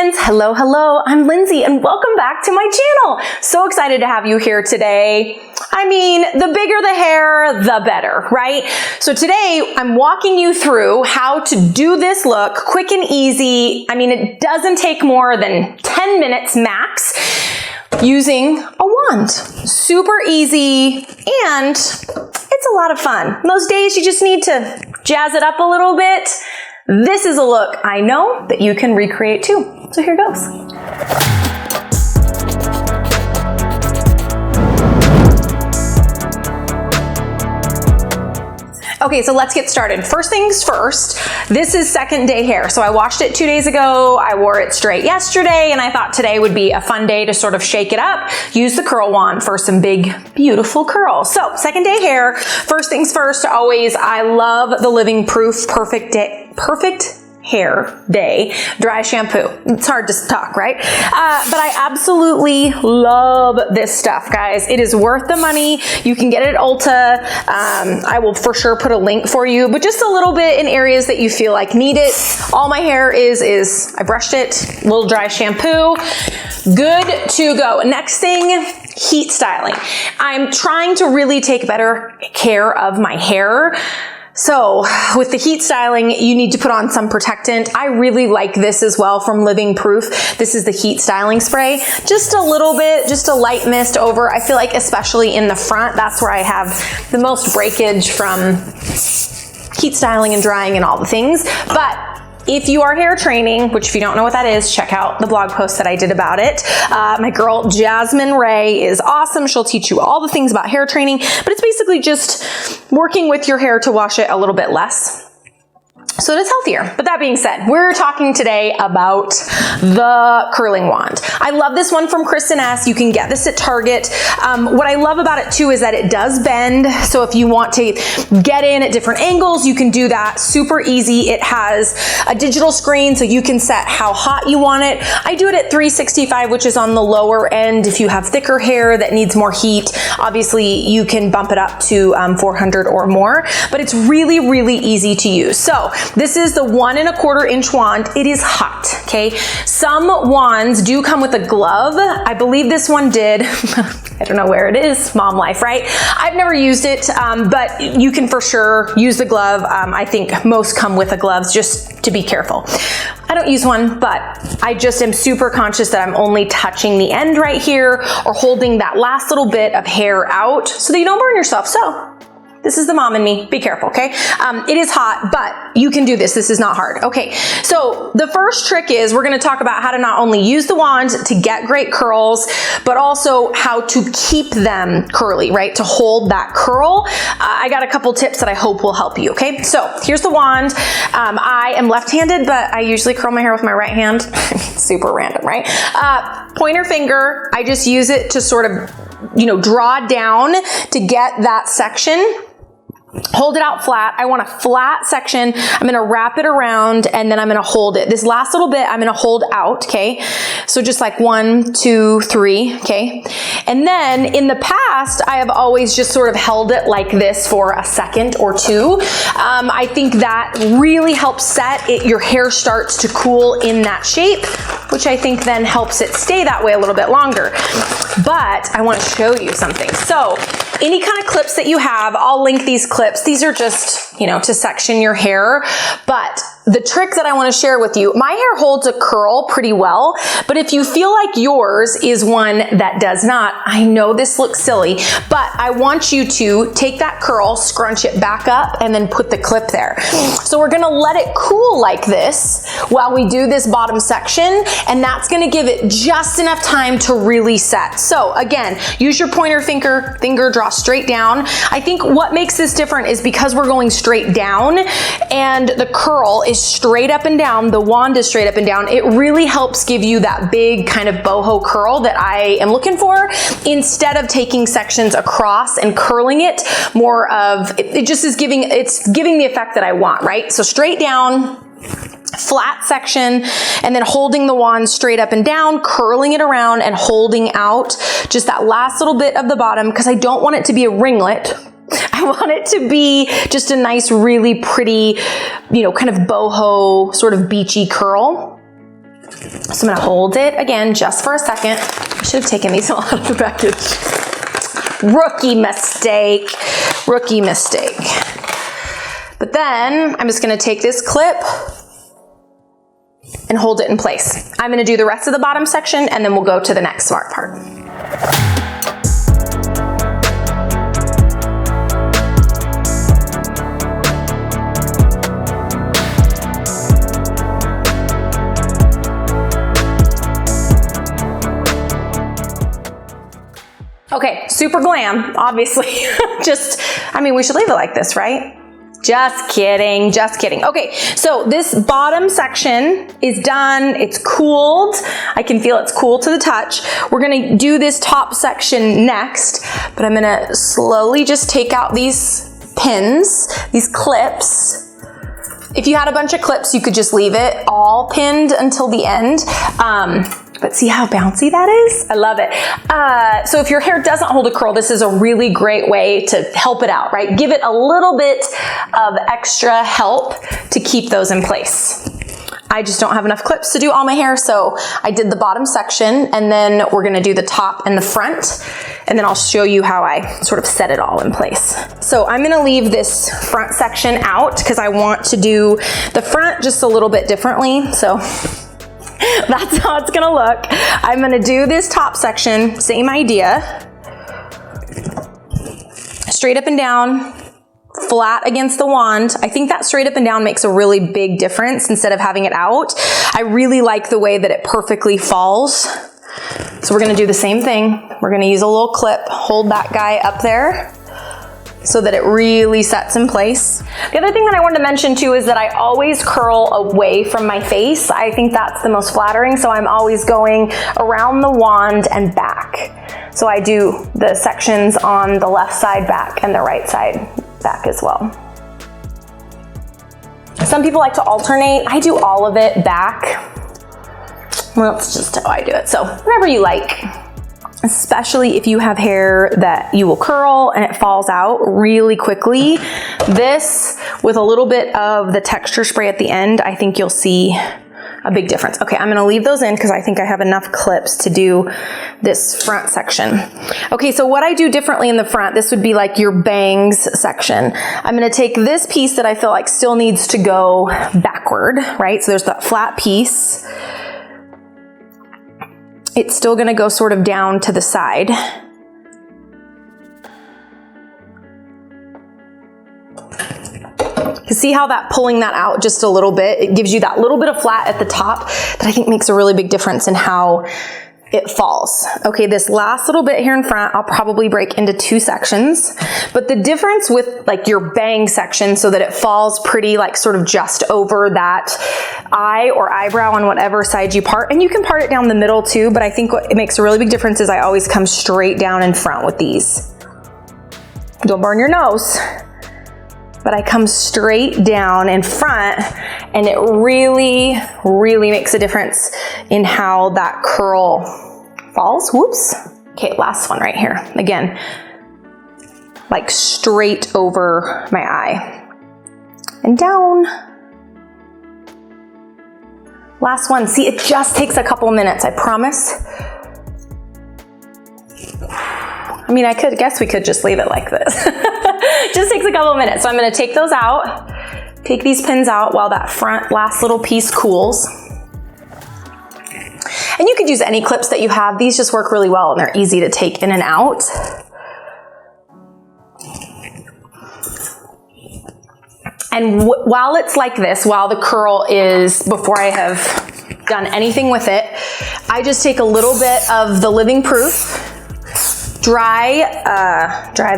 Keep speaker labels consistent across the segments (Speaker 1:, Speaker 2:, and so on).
Speaker 1: friends. Hello, hello. I'm Lindsay and welcome back to my channel. So excited to have you here today. I mean, the bigger the hair, the better, right? So today I'm walking you through how to do this look quick and easy. I mean, it doesn't take more than 10 minutes max using a wand. Super easy and it's a lot of fun. Those days you just need to jazz it up a little bit. This is a look I know that you can recreate too. So here goes. Okay, so let's get started. First things first, this is second day hair. So I washed it 2 days ago, I wore it straight yesterday, and I thought today would be a fun day to sort of shake it up. Use the curl wand for some big, beautiful curls. So second day hair, first things first, always, I love the Living Proof Perfect Hair Day Dry Shampoo. It's hard to talk, right? But I absolutely love this stuff, guys. It is worth the money. You can get it at Ulta. I will for sure put a link for you, but just a little bit in areas that you feel like need it. All my hair is I brushed it, little dry shampoo. Good to go. Next thing, heat styling. I'm trying to really take better care of my hair. So with the heat styling, you need to put on some protectant. I really like this as well from Living Proof. This is the heat styling spray. Just a little bit, just a light mist over. I feel like especially in the front, that's where I have the most breakage from heat styling and drying and all the things. But if you are hair training, which if you don't know what that is, check out the blog post that I did about it. My girl Jasmine Ray is awesome. She'll teach you all the things about hair training, but it's basically just working with your hair to wash it a little bit less so that it's healthier. But that being said, we're talking today about the curling wand. I love this one from Kristen S. You can get this at Target. What I love about it too is that it does bend. So if you want to get in at different angles, you can do that super easy. It has a digital screen so you can set how hot you want it. I do it at 365, which is on the lower end. If you have thicker hair that needs more heat, obviously you can bump it up to 400 or more, but it's really, really easy to use. So this is the 1 1/4 inch wand. It is hot, okay? Some wands do come with a glove. I believe this one did. I don't know where it is, mom life, right? I've never used it, but you can for sure use the glove. I think most come with the gloves just to be careful. I don't use one, but I just am super conscious that I'm only touching the end right here or holding that last little bit of hair out so that you don't burn yourself. So this is the mom in me. Be careful, okay? It is hot, but you can do this. This is not hard. Okay, so the first trick is we're gonna talk about how to not only use the wand to get great curls, but also how to keep them curly, right? To hold that curl. I got a couple tips that I hope will help you, okay? So here's the wand. I am left-handed, but I usually curl my hair with my right hand. Super random, right? Pointer finger, I just use it to sort of, draw down to get that section. Hold it out flat. I want a flat section. I'm gonna wrap it around and then I'm gonna hold it. This last little bit I'm gonna hold out, okay? So just like 1, 2, 3, okay? And then in the past, I have always just sort of held it like this for a second or two. I think that really helps set it. Your hair starts to cool in that shape, which I think then helps it stay that way a little bit longer. But I wanna show you something. So any kind of clips that you have, I'll link these clips. These are just, to section your hair. But the trick that I want to share with you, my hair holds a curl pretty well, but if you feel like yours is one that does not, I know this looks silly, but I want you to take that curl, scrunch it back up, and then put the clip there. So we're gonna let it cool like this while we do this bottom section, and that's gonna give it just enough time to really set. So again, use your pointer finger, draw straight down. I think what makes this different is because we're going straight down and the curl is straight up and down, the wand is straight up and down, it really helps give you that big kind of boho curl that I am looking for, instead of taking sections across and curling it. More of, it just is giving the effect that I want, right? So straight down, flat section, and then holding the wand straight up and down, curling it around and holding out just that last little bit of the bottom, because I don't want it to be a ringlet. I want it to be just a nice, really pretty, kind of boho, sort of beachy curl. So I'm gonna hold it again just for a second. I should have taken these all out of the package. Rookie mistake, rookie mistake. But then I'm just gonna take this clip and hold it in place. I'm gonna do the rest of the bottom section and then we'll go to the next smart part. Okay, super glam, obviously. I mean, we should leave it like this, right? Just kidding, just kidding. Okay, so this bottom section is done. It's cooled. I can feel it's cool to the touch. We're gonna do this top section next, but I'm gonna slowly just take out these pins, these clips. If you had a bunch of clips, you could just leave it all pinned until the end. But see how bouncy that is? I love it. So if your hair doesn't hold a curl, this is a really great way to help it out, right? Give it a little bit of extra help to keep those in place. I just don't have enough clips to do all my hair, so I did the bottom section, and then we're gonna do the top and the front, and then I'll show you how I sort of set it all in place. So I'm gonna leave this front section out because I want to do the front just a little bit differently, so that's how it's gonna look. I'm gonna do this top section, same idea. Straight up and down, flat against the wand. I think that straight up and down makes a really big difference instead of having it out. I really like the way that it perfectly falls. So we're gonna do the same thing. We're gonna use a little clip, hold that guy up there so that it really sets in place. The other thing that I wanted to mention too is that I always curl away from my face. I think that's the most flattering, so I'm always going around the wand and back. So I do the sections on the left side back and the right side back as well. Some people like to alternate. I do all of it back. Well, that's just how I do it. So whatever you like. Especially if you have hair that you will curl and it falls out really quickly. This, with a little bit of the texture spray at the end, I think you'll see a big difference. Okay, I'm gonna leave those in because I think I have enough clips to do this front section. Okay, so what I do differently in the front, this would be like your bangs section. I'm gonna take this piece that I feel like still needs to go backward, right? So there's that flat piece. It's still gonna go sort of down to the side. You see how that pulling that out just a little bit, it gives you that little bit of flat at the top that I think makes a really big difference in how it falls. Okay, this last little bit here in front, I'll probably break into two sections, but the difference with like your bang section so that it falls pretty like sort of just over that eye or eyebrow on whatever side you part, and you can part it down the middle too, but I think what it makes a really big difference is I always come straight down in front with these. Don't burn your nose. But I come straight down in front, and it really, really makes a difference in how that curl falls. Whoops. Okay, last one right here. Again, like straight over my eye and down. Last one. See, it just takes a couple minutes, I promise. I mean, I guess we could just leave it like this. Just takes a couple minutes. So I'm gonna take those out, take these pins out while that front last little piece cools. And you could use any clips that you have. These just work really well and they're easy to take in and out. And while it's like this, while the curl is, before I have done anything with it, I just take a little bit of the Living Proof dry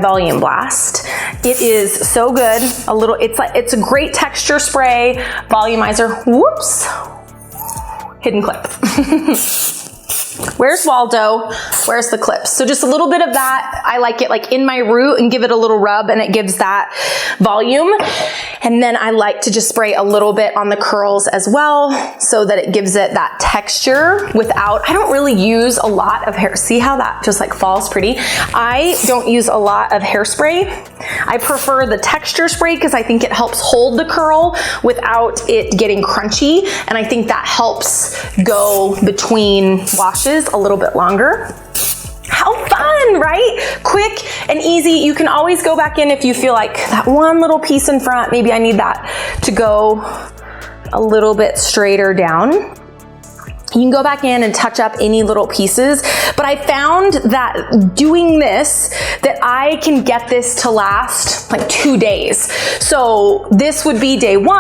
Speaker 1: volume blast. It is so good. It's a great texture spray, volumizer. Whoops, hidden clip. Where's Waldo? Where's the clips? So just a little bit of that. I like it like in my root and give it a little rub, and it gives that volume. And then I like to just spray a little bit on the curls as well so that it gives it that texture without, I don't really use a lot of hair. See how that just like falls pretty? I don't use a lot of hairspray. I prefer the texture spray because I think it helps hold the curl without it getting crunchy. And I think that helps go between washes a little bit longer. How fun, right? Quick and easy. You can always go back in if you feel like that one little piece in front, maybe I need that to go a little bit straighter down. You can go back in and touch up any little pieces, but I found that doing this, that I can get this to last like 2 days. So this would be day 1,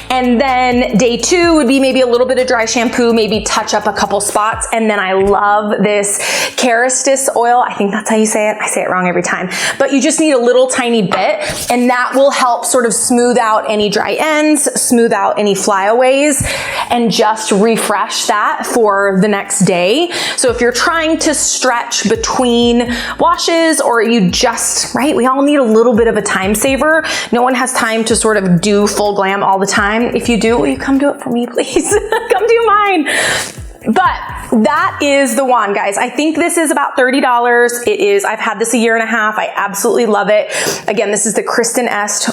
Speaker 1: and then day 2 would be maybe a little bit of dry shampoo, maybe touch up a couple spots, and then I love this Kerastase oil. I think that's how you say it. I say it wrong every time, but you just need a little tiny bit, and that will help sort of smooth out any dry ends, smooth out any flyaways, and just refresh that for the next day. So if you're trying to stretch between washes, or you just, right, we all need a little bit of a time saver. No one has time to sort of do full glam all the time. If you do, will you come do it for me, please? Come do mine. But that is the wand, guys. I think this is about $30. It is, I've had this a year and a half. I absolutely love it. Again, this is the Kristen S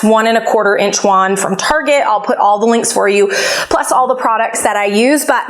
Speaker 1: 1¼ inch wand from Target. I'll put all the links for you, plus all the products that I use. But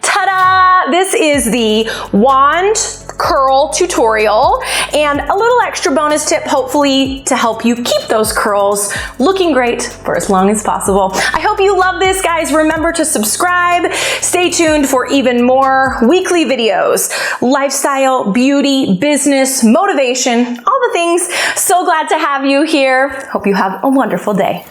Speaker 1: ta-da! This is the wand curl tutorial, and a little extra bonus tip, hopefully to help you keep those curls looking great for as long as possible. I hope you love this, guys. Remember to subscribe. Stay tuned for even more weekly videos. Lifestyle, beauty, business, motivation, all the things. So glad to have you here. Hope you have a wonderful day.